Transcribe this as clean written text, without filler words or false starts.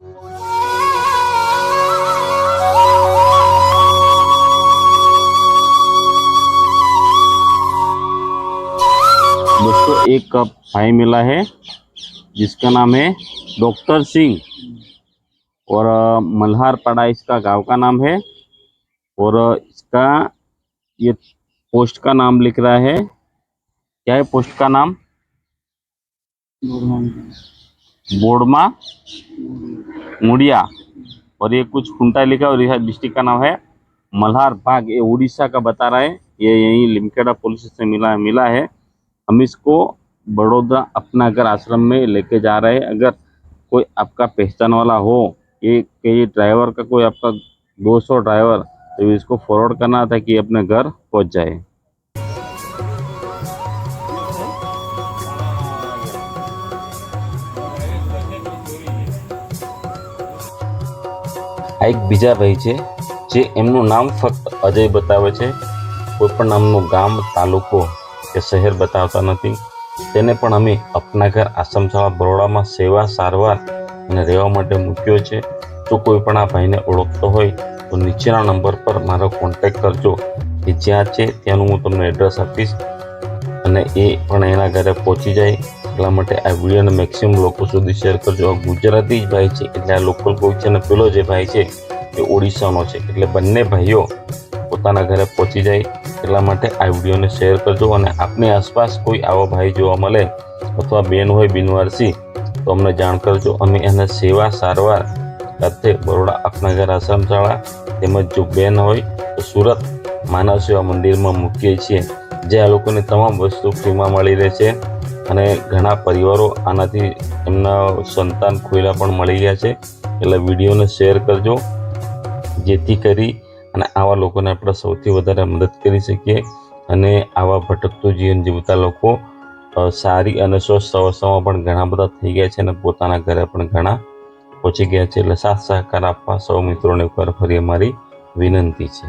दोस्तों एक भाई मिला है जिसका नाम है डॉक्टर सिंह और मल्हारपाड़ा इसका गांव का नाम है। और इसका ये पोस्ट का नाम लिख रहा है, क्या है पोस्ट का नाम? बोडमा मुड़िया। और ये कुछ खुंटा लिखा और यह डिस्ट्रिक्ट का नाम है मल्हार बाग। ये उड़ीसा का बता रहा है। ये यहीं लिमखेड़ा पुलिस से मिला है। हम इसको बड़ौदा अपना घर आश्रम में लेके जा रहे हैं। अगर कोई आपका पहचान वाला हो, ये ड्राइवर का कोई आपका दोस्त हो ड्राइवर, तो इसको फॉरवर्ड करना था कि अपने घर पहुंच जाए। આ એક બીજા ભાઈ છે જે એમનું નામ ફક્ત અજય બતાવે છે, કોઈ પણ નામનું ગામ, તાલુકો કે શહેર બતાવતા નથી। તેને પણ અમે અપના ઘર આશ્રમશાળા બરોડામાં સેવા, સારવાર અને રહેવા માટે મૂક્યો છે। જો કોઈ પણ આ ભાઈને ઓળખતો હોય તો નીચેના નંબર પર મારો કોન્ટેક્ટ કરજો, કે જ્યાં છે ત્યાંનું હું તમને એડ્રેસ આપીશ અને એ પણ એના ઘરે પહોંચી જાય। એટલા માટે આ વિડીયોને મેક્સિમમ લોકો સુધી શેર કરજો। આ ગુજરાતી જ ભાઈ છે, એટલે આ લોકલ કોઈ છે, અને પેલો જે ભાઈ છે એ ઓડિશાનો છે, એટલે બંને ભાઈઓ પોતાના ઘરે પહોંચી જાય। એટલા માટે આ વિડીયોને શેર કરજો। અને આપની આસપાસ કોઈ આવો ભાઈ જોવા મળે અથવા બેન હોય બિનવારસી તો અમને જાણ કરજો। અમે એને સેવા, સારવાર સાથે બરોડા આપના ઘર આશ્રમશાળા તેમજ જો બેન હોય તો સુરત માનવ સેવા મંદિરમાં મૂકીએ છીએ, જે આ લોકોની તમામ વસ્તુ ફ્રીમાં મળી રહે છે। અને ઘણા પરિવારો આનાથી એમના સંતાન ખોયેલા પણ મળી ગયા છે। એટલે વિડીયોને શેર કરજો, જેથી કરી અને આવા લોકોને આપણે સૌથી વધારે મદદ કરી શકીએ અને આવા ભટકતું જીવન જીવતા લોકો સારી અને સ્વસ્થ અવસ્થામાં પણ ઘણા બધા થઈ ગયા છે અને પોતાના ઘરે પણ ઘણા પહોંચી ગયા છે। એટલે સાથ સહકાર આપવા સૌ મિત્રોને એકવાર ફરી અમારી વિનંતી છે।